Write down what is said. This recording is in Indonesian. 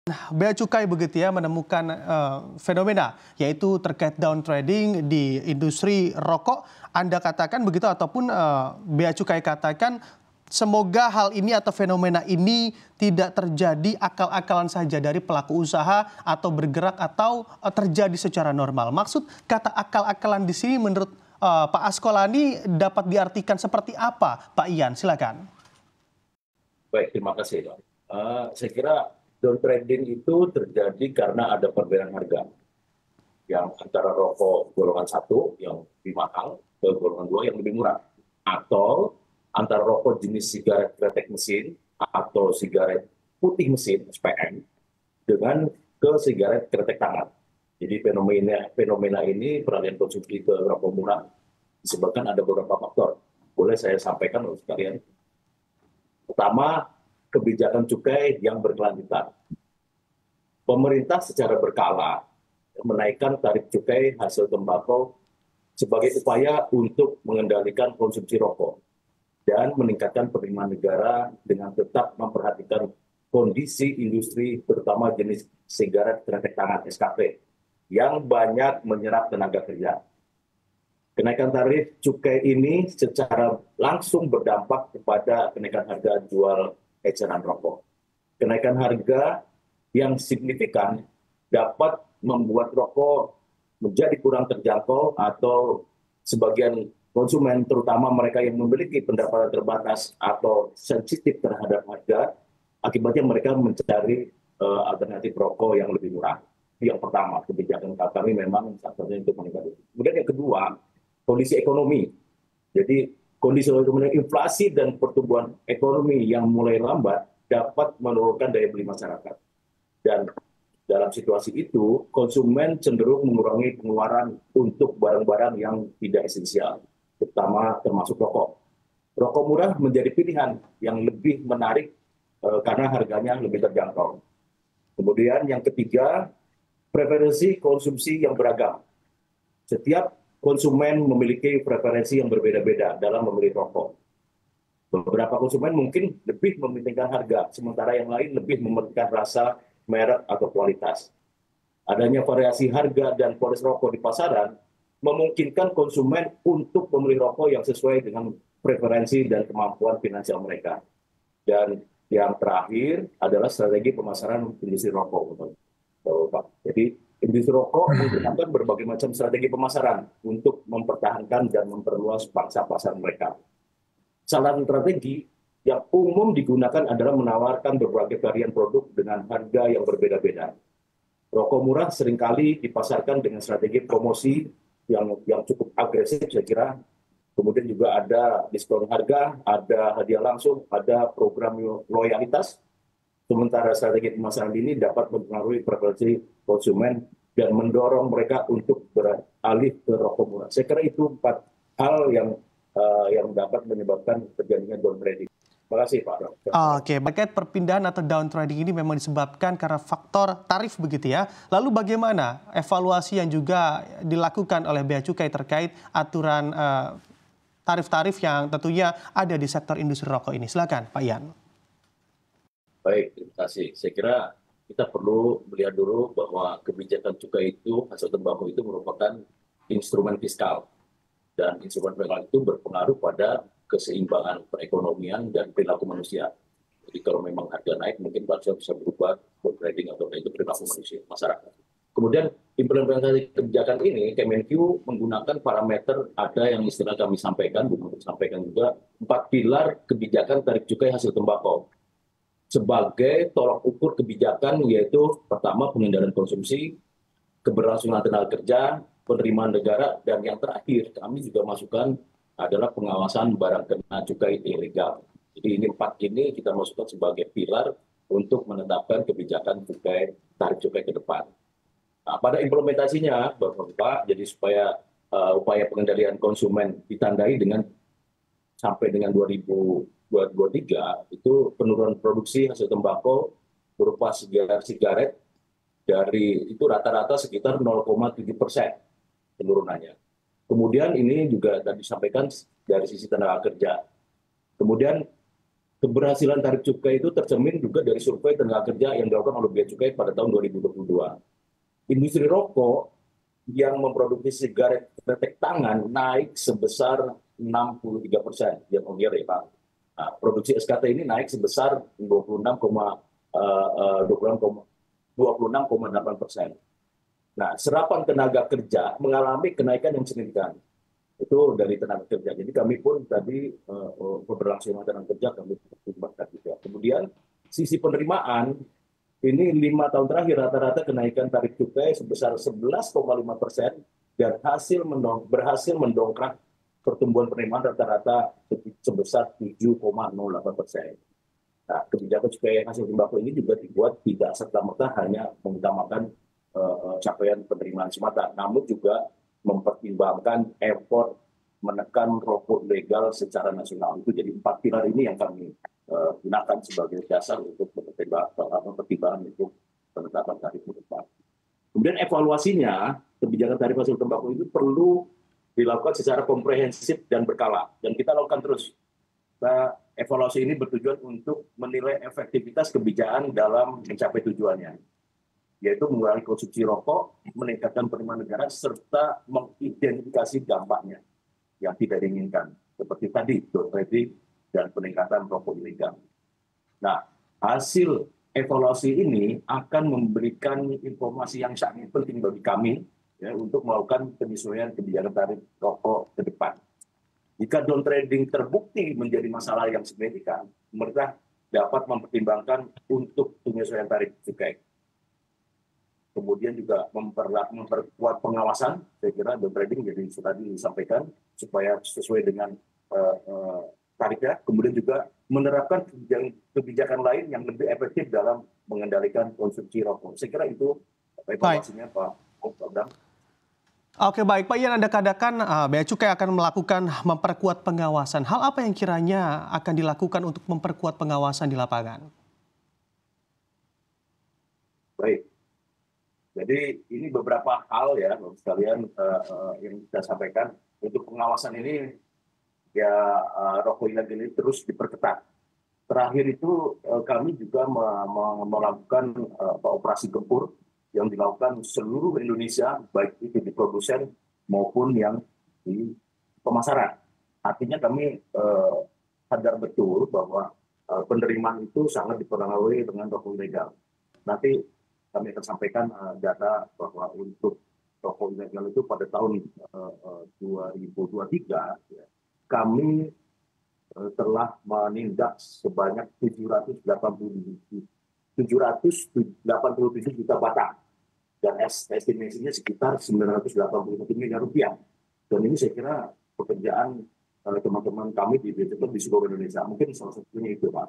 Bea Cukai begitu ya menemukan fenomena yaitu terkait down trading di industri rokok. Anda katakan begitu ataupun Bea Cukai katakan semoga hal ini atau fenomena ini tidak terjadi akal-akalan saja dari pelaku usaha atau bergerak atau terjadi secara normal. Maksud kata akal-akalan di sini menurut Pak Askolani dapat diartikan seperti apa, Pak Ian? Silakan. Baik, terima kasih. Saya kira down trading itu terjadi karena ada perbedaan harga yang antara rokok golongan satu yang lebih mahal ke golongan dua yang lebih murah, atau antara rokok jenis sigaret kretek mesin atau sigaret putih mesin SPM dengan ke sigaret kretek tangan. Jadi fenomena ini peralihan konsumsi ke rokok murah disebabkan ada beberapa faktor. Boleh saya sampaikan untuk sekalian. Pertama, kebijakan cukai yang berkelanjutan. Pemerintah secara berkala menaikkan tarif cukai hasil tembakau sebagai upaya untuk mengendalikan konsumsi rokok dan meningkatkan penerimaan negara dengan tetap memperhatikan kondisi industri terutama jenis sigaret kretek tangan SKP yang banyak menyerap tenaga kerja. Kenaikan tarif cukai ini secara langsung berdampak kepada kenaikan harga jual eceran rokok. Kenaikan harga yang signifikan dapat membuat rokok menjadi kurang terjangkau atau sebagian konsumen, terutama mereka yang memiliki pendapatan terbatas atau sensitif terhadap harga, akibatnya mereka mencari alternatif rokok yang lebih murah. Yang pertama, kebijakan kami memang satunya untuk meningkatkan. Kemudian yang kedua, kondisi ekonomi. Jadi kondisi ekonomi, inflasi dan pertumbuhan ekonomi yang mulai lambat dapat menurunkan daya beli masyarakat. Dan dalam situasi itu, konsumen cenderung mengurangi pengeluaran untuk barang-barang yang tidak esensial, terutama termasuk rokok. Rokok murah menjadi pilihan yang lebih menarik karena harganya lebih terjangkau. Kemudian yang ketiga, preferensi konsumsi yang beragam. Setiap konsumen memiliki preferensi yang berbeda-beda dalam memilih rokok. Beberapa konsumen mungkin lebih mementingkan harga, sementara yang lain lebih mementingkan rasa, merek, atau kualitas. Adanya variasi harga dan kualitas rokok di pasaran memungkinkan konsumen untuk memilih rokok yang sesuai dengan preferensi dan kemampuan finansial mereka. Dan yang terakhir adalah strategi pemasaran industri rokok. Jadi industri rokok menggunakan berbagai macam strategi pemasaran untuk mempertahankan dan memperluas pangsa pasar mereka. Salah satu strategi yang umum digunakan adalah menawarkan berbagai varian produk dengan harga yang berbeda-beda. Rokok murah seringkali dipasarkan dengan strategi promosi yang cukup agresif, saya kira. Kemudian juga ada diskon harga, ada hadiah langsung, ada program loyalitas. Sementara strategi pemasaran ini dapat mempengaruhi preferensi konsumen dan mendorong mereka untuk beralih ke rokok murah. Saya kira itu 4 hal yang dapat menyebabkan terjadinya down trading. Terima kasih, Pak. Oke, terkait perpindahan atau down trading ini memang disebabkan karena faktor tarif begitu ya. Lalu bagaimana evaluasi yang juga dilakukan oleh Bea Cukai terkait aturan tarif-tarif yang tentunya ada di sektor industri rokok ini? Silakan, Pak Ian. Baik, terima kasih. Saya kira kita perlu melihat dulu bahwa kebijakan cukai itu, hasil tembakau itu merupakan instrumen fiskal. Dan instrumen fiskal itu berpengaruh pada keseimbangan perekonomian dan perilaku manusia. Jadi kalau memang harga naik, mungkin bisa berubah trading atau itu perilaku manusia, masyarakat. Kemudian implementasi kebijakan ini, Kemenkyu menggunakan parameter ada yang istilah kami sampaikan, sampaikan juga 4 pilar kebijakan tarif cukai hasil tembakau. Sebagai tolak ukur kebijakan yaitu pertama pengendalian konsumsi, keberlangsungan tenaga kerja, penerimaan negara, dan yang terakhir kami juga masukkan adalah pengawasan barang kena cukai ilegal. Jadi ini 4 ini kita masukkan sebagai pilar untuk menetapkan kebijakan cukai tarif cukai ke depan. Nah, pada implementasinya, Bapak, jadi supaya upaya pengendalian konsumen ditandai dengan sampai dengan 2023 itu penurunan produksi hasil tembakau berupa sigaret dari itu rata-rata sekitar 0,7% penurunannya. Kemudian ini juga tadi disampaikan dari sisi tenaga kerja. Kemudian keberhasilan tarif cukai itu tercermin juga dari survei tenaga kerja yang dilakukan oleh Bea Cukai pada tahun 2022. Industri rokok yang memproduksi sigaret kretek tangan naik sebesar 63% year on year ya Pak. Nah, produksi SKT ini naik sebesar 26,8%. Nah, serapan tenaga kerja mengalami kenaikan yang signifikan. Itu dari tenaga kerja. Jadi kami pun tadi keberlangsungan tenaga kerja kami pertimbangkan juga. Kemudian sisi penerimaan ini 5 tahun terakhir rata-rata kenaikan tarif cukai sebesar 11,5% dan berhasil mendongkrak pertumbuhan penerimaan rata-rata sebesar 7,08%. Nah, kebijakan cukai hasil tembakau ini juga dibuat tidak serta-merta hanya mengutamakan capaian penerimaan semata, namun juga mempertimbangkan effort menekan rokok legal secara nasional. Itu jadi 4 pilar ini yang kami gunakan sebagai dasar untuk pertimbangan untuk penetapan tarif ke depan. Kemudian evaluasinya, kebijakan tarif hasil tembakau itu perlu dilakukan secara komprehensif dan berkala. Dan kita lakukan terus. Nah, evaluasi ini bertujuan untuk menilai efektivitas kebijakan dalam mencapai tujuannya, yaitu mengurangi konsumsi rokok, meningkatkan penerimaan negara, serta mengidentifikasi dampaknya yang tidak diinginkan, seperti tadi, door trading dan peningkatan rokok ilegal. Nah, hasil evaluasi ini akan memberikan informasi yang sangat penting bagi kami ya, untuk melakukan penyesuaian kebijakan tarif rokok ke depan. Jika down trading terbukti menjadi masalah yang signifikan, pemerintah dapat mempertimbangkan untuk penyesuaian tarif cukai. Kemudian juga memperkuat pengawasan, saya kira down trading jadi sudah disampaikan supaya sesuai dengan tarifnya. Kemudian juga menerapkan kebijakan lain yang lebih efektif dalam mengendalikan konsumsi rokok. Saya kira itu evaluasinya Pak Bambang. Oke, baik Pak Ian, Anda katakan Bea Cukai akan melakukan memperkuat pengawasan. Hal apa yang kiranya akan dilakukan untuk memperkuat pengawasan di lapangan? Baik. Jadi ini beberapa hal ya, Bapak sekalian, yang kita sampaikan. Untuk pengawasan ini, ya rokok ilegal ini terus diperketat. Terakhir itu kami juga melakukan operasi gempur yang dilakukan seluruh Indonesia, baik itu di produsen maupun yang di pemasaran. Artinya kami sadar betul bahwa penerimaan itu sangat dipengaruhi dengan rokok ilegal. Nanti kami akan sampaikan data bahwa untuk rokok ilegal itu pada tahun 2023 ya, kami telah menindak sebanyak 787 juta batang dan estimasinya sekitar 981 miliar rupiah. Dan ini saya kira pekerjaan teman-teman kami di seluruh Indonesia. Mungkin salah satunya itu Pak.